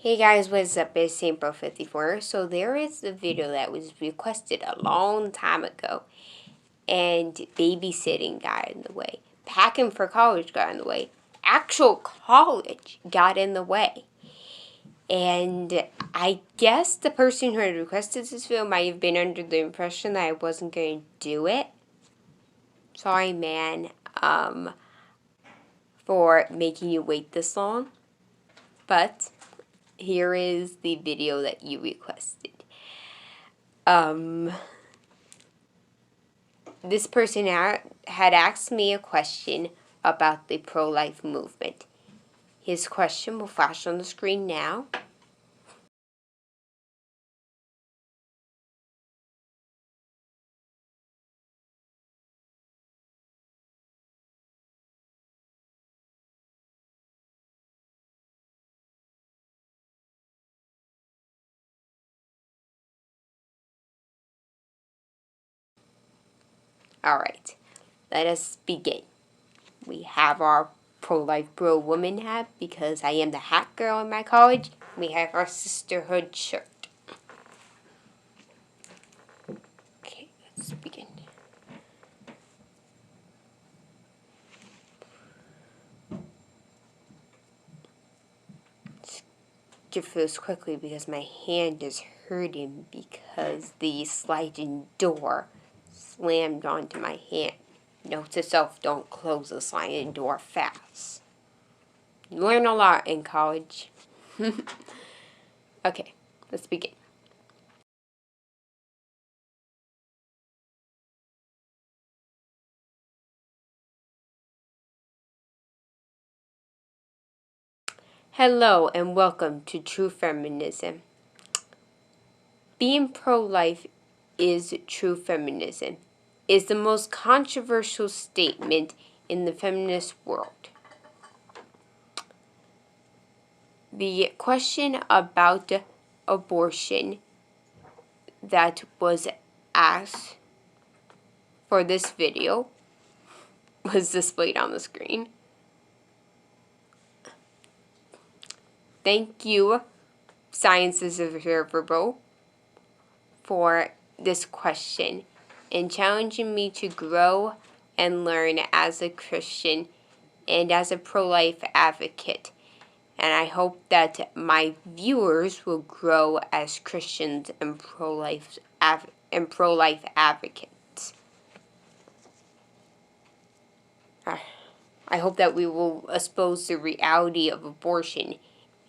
Hey guys, what's up? It's SaintBro54. So there is a video that was requested a long time ago, and babysitting got in the way. Packing for college got in the way. Actual college got in the way. And I guess the person who had requested this video might have been under the impression that I wasn't going to do it. Sorry, man, for making you wait this long. But here is the video that you requested. This person had asked me a question about the pro-life movement. His question will flash on the screen now. Alright, let us begin. We have our pro-life bro woman hat because I am the hat girl in my college. We have our sisterhood shirt. Okay, let's begin. Get through this quickly because my hand is hurting because the sliding door slammed onto my hand. Note to self, don't close the sliding door fast. You learn a lot in college. Okay, let's begin. Hello and welcome to True Feminism. Being pro-life is true feminism is the most controversial statement in the feminist world. The question about abortion that was asked for this video was displayed on the screen. Thank you, Science is Observable, for this question and challenging me to grow and learn as a Christian and as a pro-life advocate. And I hope that my viewers will grow as Christians and pro-life advocates. I hope that we will expose the reality of abortion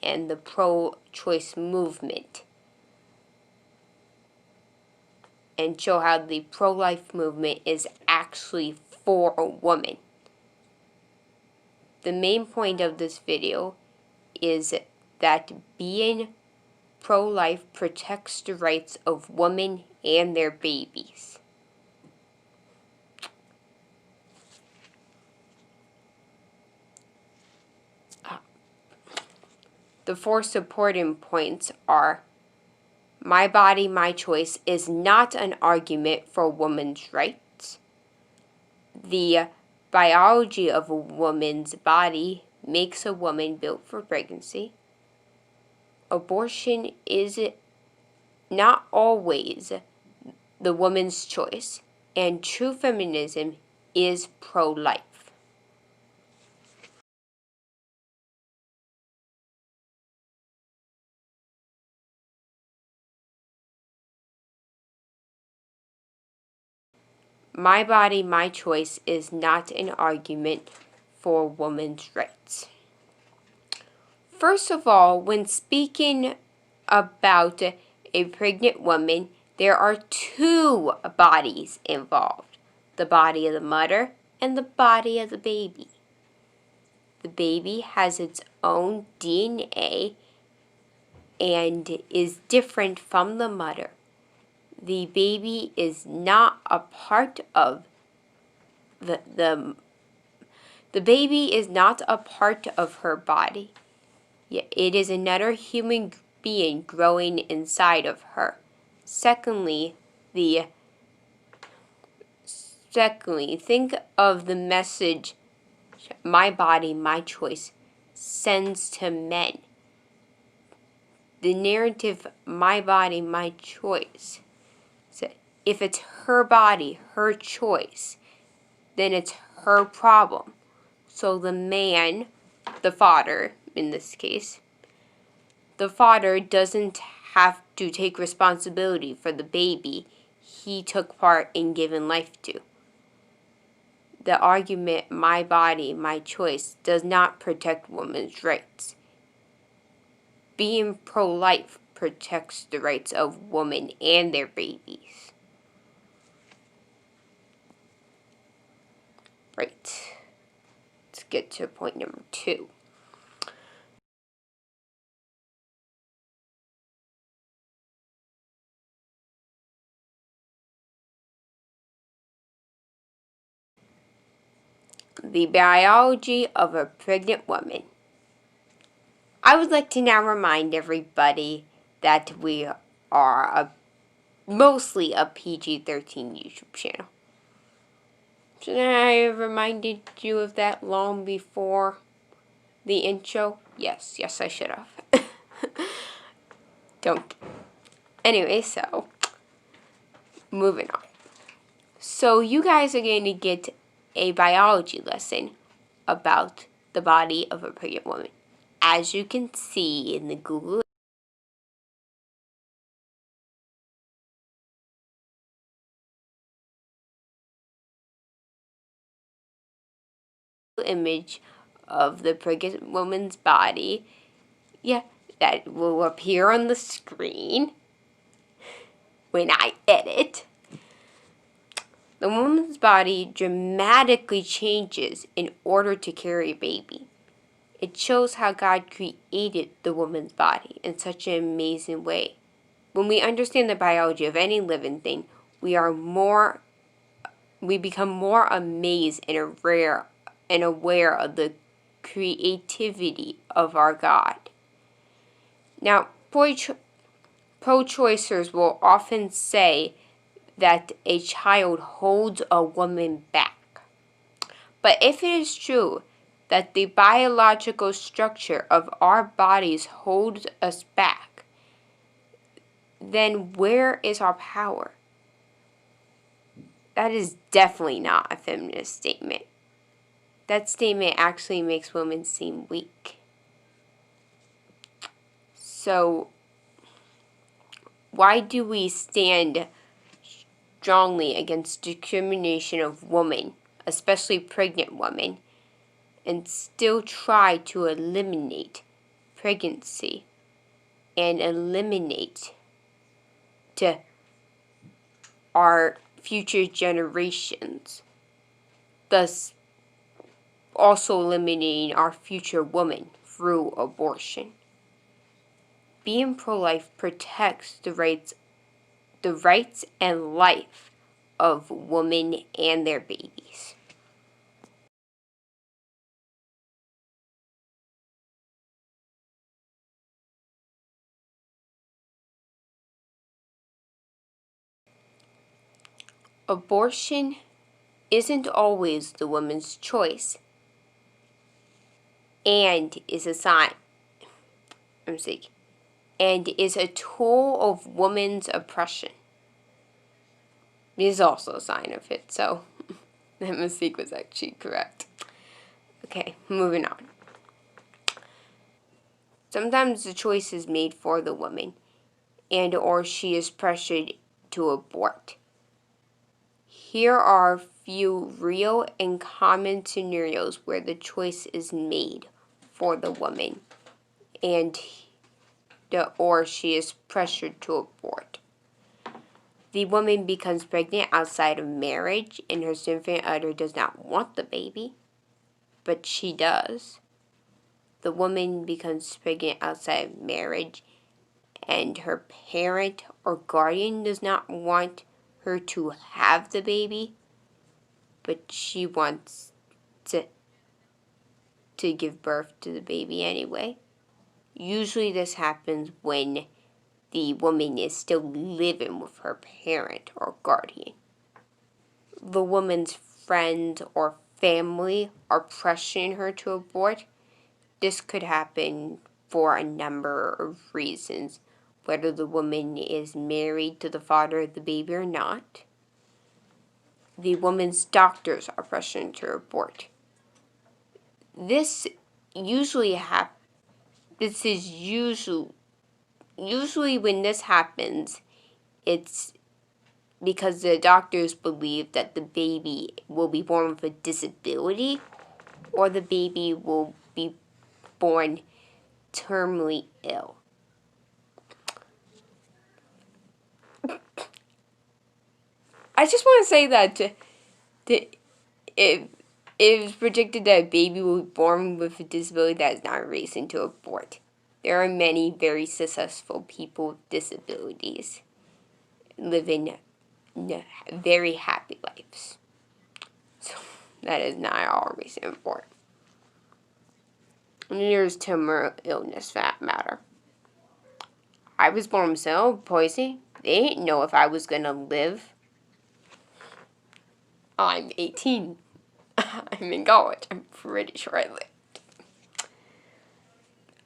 and the pro-choice movement and show how the pro-life movement is actually for a woman. The main point of this video is that being pro-life protects the rights of women and their babies. The four supporting points are: my body, my choice is not an argument for women's rights. The biology of a woman's body makes a woman built for pregnancy. Abortion is not always the woman's choice, and true feminism is pro-life. My body, my choice is not an argument for women's rights. First of all, when speaking about a pregnant woman, there are two bodies involved: the body of the mother and the body of the baby. The baby has its own DNA and is different from the mother. The baby is not a part of the baby is not a part of her body. Yet it is another human being growing inside of her. Secondly, think of the message my body, my choice sends to men. the narrative, my body, my choice. So if it's her body, her choice, then it's her problem. So the man, the father in this case, the father doesn't have to take responsibility for the baby he took part in giving life to. The argument, my body, my choice, does not protect women's rights. Being pro-life protects the rights of women and their babies. Right. Let's get to point number 2. The biology of a pregnant woman. I would like to now remind everybody that we are mostly a PG-13 YouTube channel. Should I have reminded you of that long before the intro? Yes, I should have. Don't. Anyway, so moving on. So you guys are going to get a biology lesson about the body of a pregnant woman. As you can see in the Google image of the pregnant woman's body, that will appear on the screen when I edit. The woman's body dramatically changes in order to carry a baby. It shows how God created the woman's body in such an amazing way. When we understand the biology of any living thing, we become more amazed and aware of the creativity of our God. Now, pro-choicers will often say that a child holds a woman back. But if it is true that the biological structure of our bodies holds us back, then where is our power? That is definitely not a feminist statement. That statement actually makes women seem weak. So, why do we stand strongly against discrimination of women, especially pregnant women, and still try to eliminate pregnancy and eliminate to our future generations, thus also eliminating our future women through abortion? Being pro-life protects the rights and life of women and their babies. Abortion isn't always the woman's choice and is a tool of woman's oppression. It is also a sign of it, so that mistake was actually correct. Okay, moving on. Sometimes the choice is made for the woman, or she is pressured to abort. Here are a few real and common scenarios where the choice is made for the woman, or she is pressured to abort. The woman becomes pregnant outside of marriage, and her significant other does not want the baby, but she does. The woman becomes pregnant outside of marriage, and her parent or guardian does not want her to have the baby, but she wants to give birth to the baby anyway. Usually this happens when the woman is still living with her parent or guardian. The woman's friends or family are pressuring her to abort. This could happen for a number of reasons, whether the woman is married to the father of the baby or not. The woman's doctors are pressured to abort. This is usually when this happens, it's because the doctors believe that the baby will be born with a disability, or the baby will be born terminally ill. I just want to say that if it's predicted that a baby will be born with a disability, that is not a reason to abort. There are many very successful people with disabilities living very happy lives. So that is not all reason to abort. And there's terminal illness for that matter. I was born with cerebral palsy. They didn't know if I was going to live. I'm 18. I'm in college. I'm pretty sure I lived.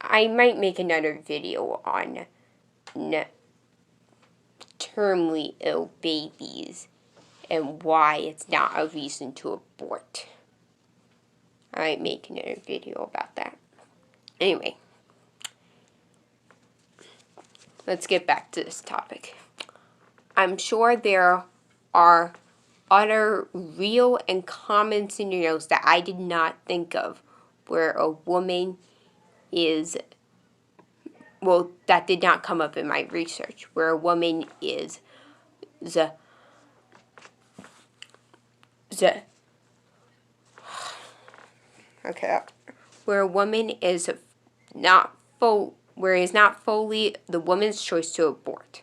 I might make another video on terminally ill babies and why it's not a reason to abort. I might make another video about that. Anyway, let's get back to this topic. I'm sure there are other real and common scenarios that I did not think of where a woman is, well, that did not come up in my research, where a woman is where a woman is not where it is not fully the woman's choice to abort.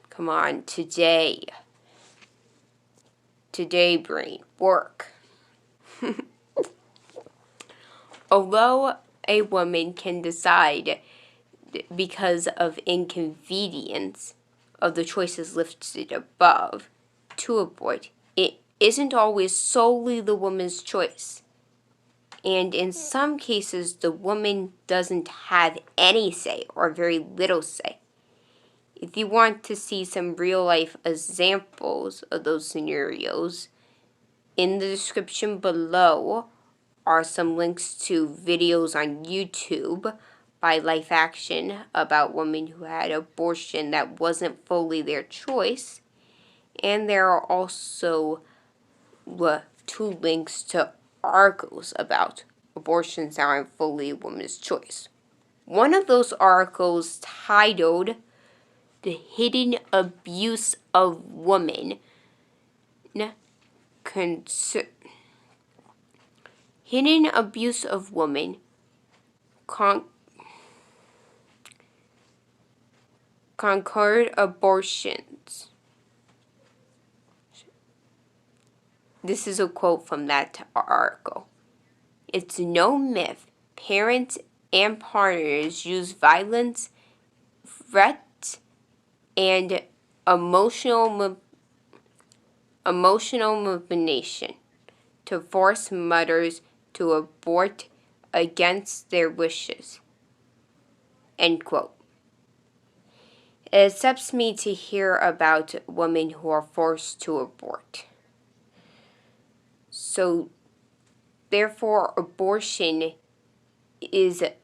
Come on, today, brain, work. Although a woman can decide because of inconvenience of the choices listed above to abort, it isn't always solely the woman's choice. And in some cases, the woman doesn't have any say or very little say. If you want to see some real-life examples of those scenarios, in the description below are some links to videos on YouTube by Life Action about women who had abortion that wasn't fully their choice. And there are also 2 links to articles about abortions that aren't fully a woman's choice. One of those articles titled "The Hidden Abuse of Women" Hidden abuse of women conquered abortions. This is a quote from that article. It's no myth. Parents and partners use violence, threats, and emotional manipulation to force mothers to abort against their wishes. End quote. It upsets me to hear about women who are forced to abort. So, therefore, abortion isn't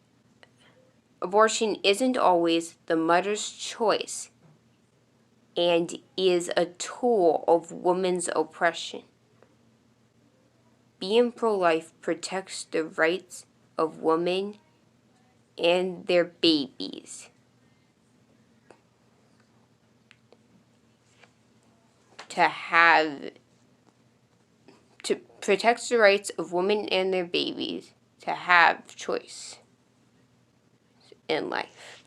always the mother's choice and is a tool of women's oppression. Being pro-life protects the rights of women and their babies. Protects the rights of women and their babies to have choice in life.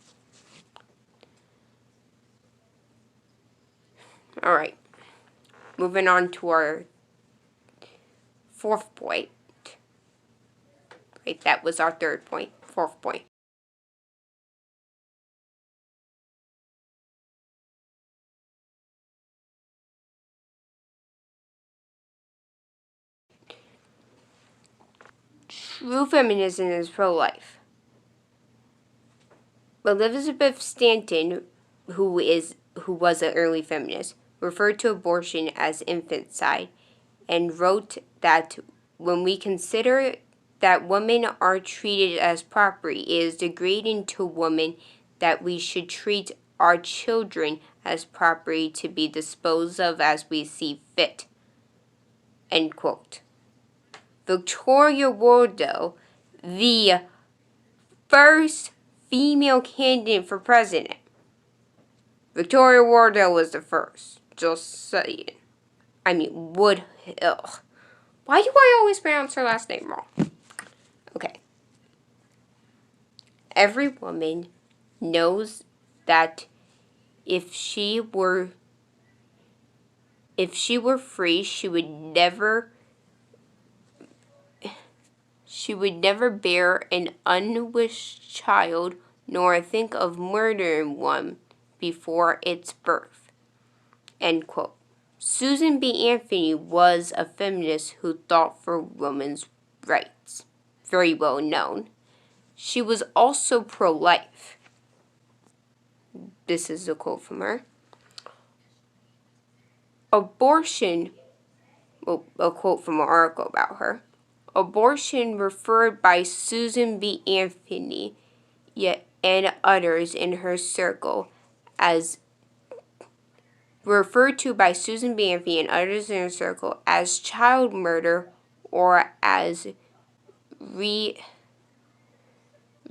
Alright, moving on to our 4th point. Right, that was our 3rd point, 4th point. True feminism is pro-life. Elizabeth Stanton, who was an early feminist, referred to abortion as infanticide and wrote that when we consider that women are treated as property, it is degrading to women that we should treat our children as property to be disposed of as we see fit. End quote. Victoria Wardo, the first female candidate for president. Victoria Wardell was the first. Just saying. I mean, Woodhill. Why do I always pronounce her last name wrong? Okay. Every woman knows that if she were free, she would never bear an unwished child, nor think of murdering one before its birth. End quote. Susan B. Anthony was a feminist who fought for women's rights. Very well known. She was also pro-life. This is a quote from her. Abortion, well, a quote from an article about her. Abortion, referred by Susan B. Anthony and others in her circle as child murder or as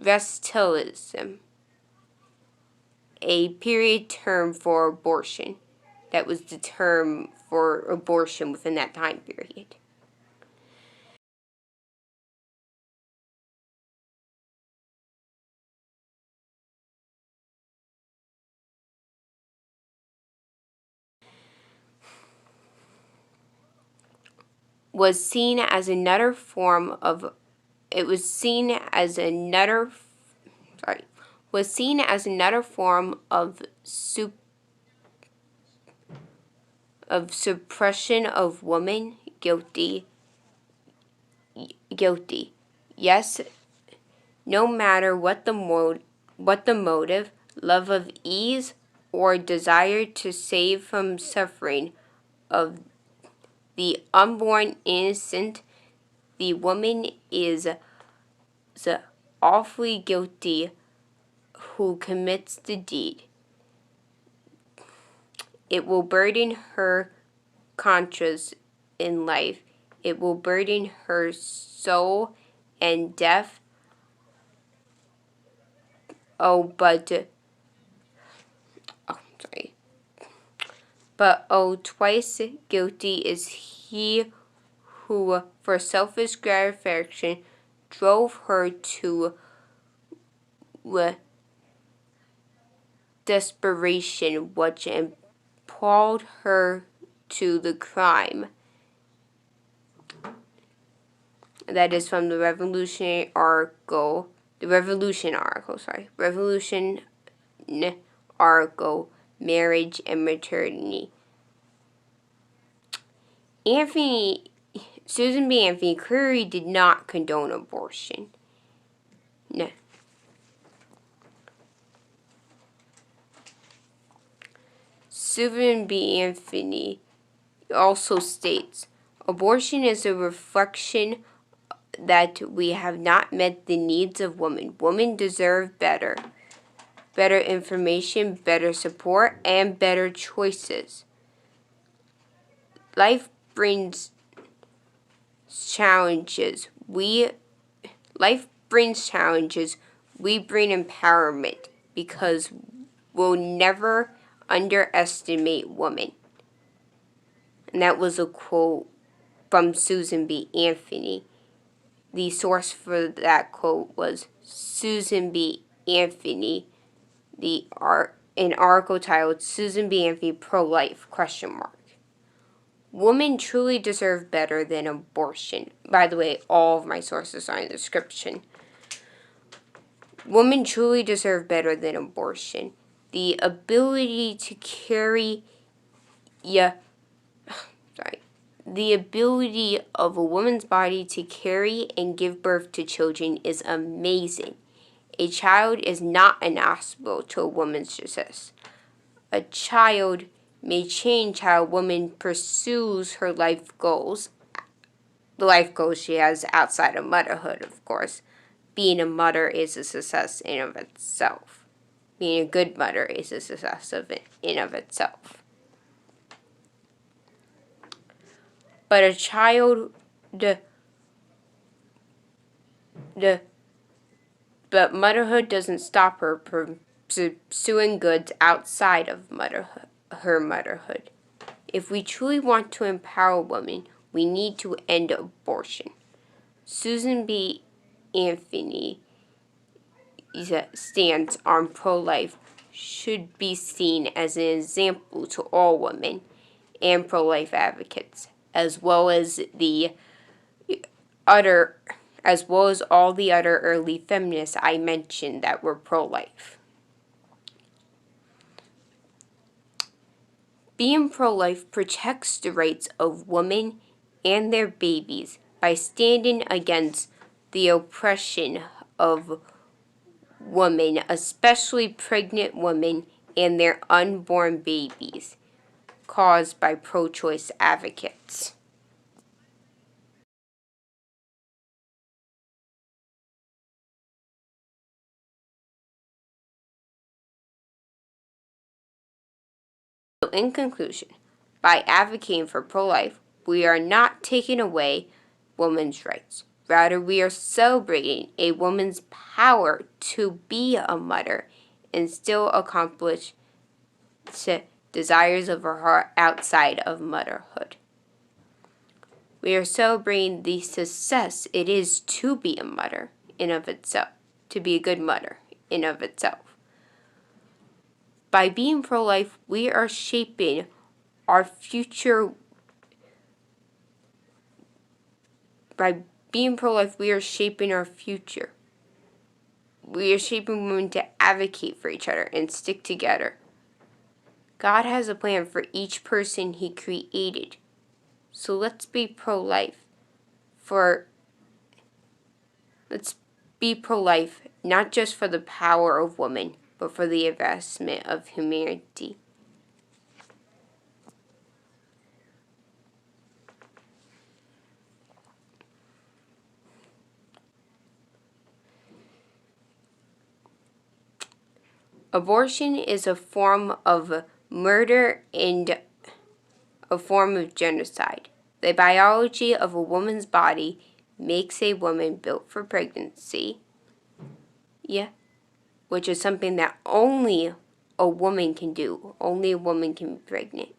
restilism, a period term for abortion. That was the term for abortion within that time period. Was seen as another form of suppression of women. Guilty. Yes, no matter what the motive, love of ease or desire to save from suffering of the unborn innocent, the woman is awfully guilty who commits the deed. It will burden her conscience in life. It will burden her soul and death. But twice guilty is he who, for selfish gratification, drove her to desperation, which impelled her to the crime. That is from the Revolution article, Marriage and Maternity. Susan B. Anthony clearly did not condone abortion. No. Susan B. Anthony also states, abortion is a reflection that we have not met the needs of women. Women deserve better information, better support, and better choices. Life brings challenges. We bring empowerment because we'll never underestimate women. And that was a quote from Susan B. Anthony. The source for that quote was Susan B. Anthony, an article titled Susan B. Anthony Pro-Life? Women truly deserve better than abortion. By the way, all of my sources are in the description. Women truly deserve better than abortion. The ability to carry The ability of a woman's body to carry and give birth to children is amazing. A child is not an obstacle to a woman's success. A child may change how a woman pursues her life goals, the life goals she has outside of motherhood, of course. Being a mother is a success in of itself. Being a good mother is a success in of itself. But a child, but motherhood doesn't stop her from pursuing goods outside of her motherhood. If we truly want to empower women, we need to end abortion. Susan B. Anthony's stance on pro-life should be seen as an example to all women and pro-life advocates, as well as all the other early feminists I mentioned that were pro-life. Being pro-life protects the rights of women and their babies by standing against the oppression of women, especially pregnant women and their unborn babies, caused by pro-choice advocates. So in conclusion, by advocating for pro-life, we are not taking away women's rights. Rather, we are celebrating a woman's power to be a mother and still accomplish the desires of her heart outside of motherhood. We are celebrating the success it is to be a mother in of itself, to be a good mother in of itself. By being pro-life, we are shaping our future. By being pro-life, we are shaping our future. We are shaping women to advocate for each other and stick together. God has a plan for each person He created. So let's be pro-life. Let's be pro-life, not just for the power of women, but for the advancement of humanity. Abortion is a form of murder and a form of genocide. The biology of a woman's body makes a woman built for pregnancy. Which is something that only a woman can do. Only a woman can be pregnant.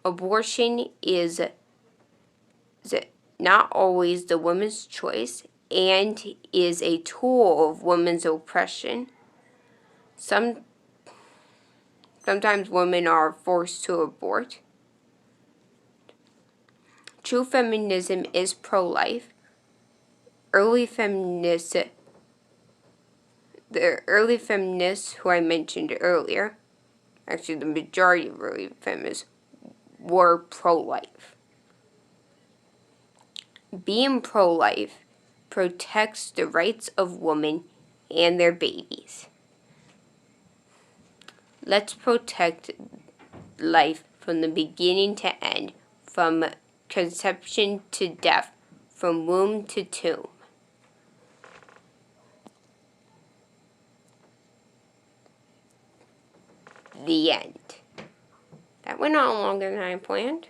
Abortion is not always the woman's choice and is a tool of women's oppression. Sometimes women are forced to abort. True feminism is pro-life. The early feminists who I mentioned earlier, actually the majority of early feminists, were pro-life. Being pro-life protects the rights of women and their babies. Let's protect life from the beginning to end, from conception to death, from womb to tomb. The end. That went on longer than I planned.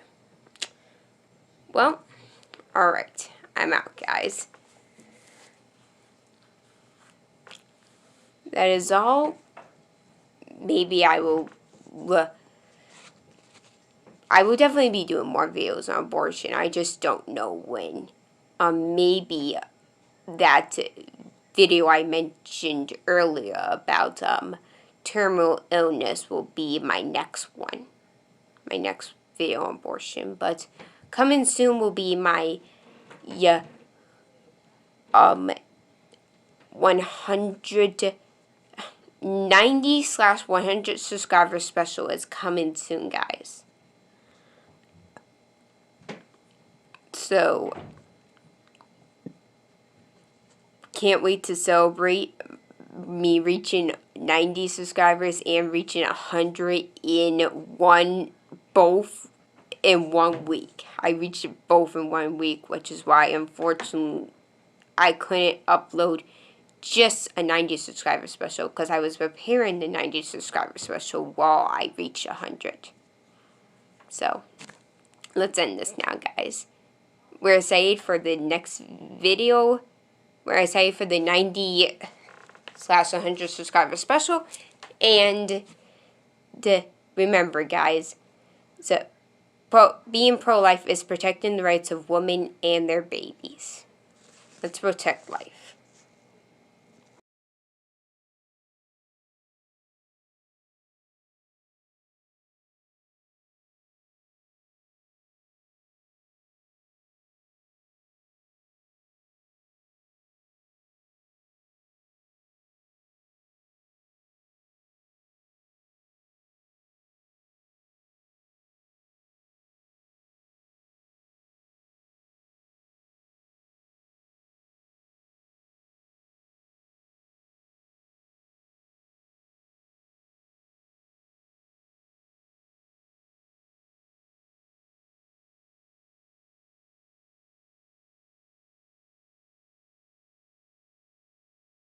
Well, alright. I'm out, guys. That is all. Maybe I will definitely be doing more videos on abortion. I just don't know when. Maybe that video I mentioned earlier about terminal illness will be my next one. My next video on abortion. But coming soon will be my 190/100 subscriber special is coming soon, guys. So can't wait to celebrate me reaching 90 subscribers and reaching 100 both in 1 week. I reached it both in 1 week, which is why, unfortunately, I couldn't upload just a 90 subscriber special because I was preparing the 90 subscriber special while I reached 100. So, let's end this now, guys. We're excited for the next video. We're excited for the 90/100 subscriber special. And remember, guys, so being pro-life is protecting the rights of women and their babies. Let's protect life.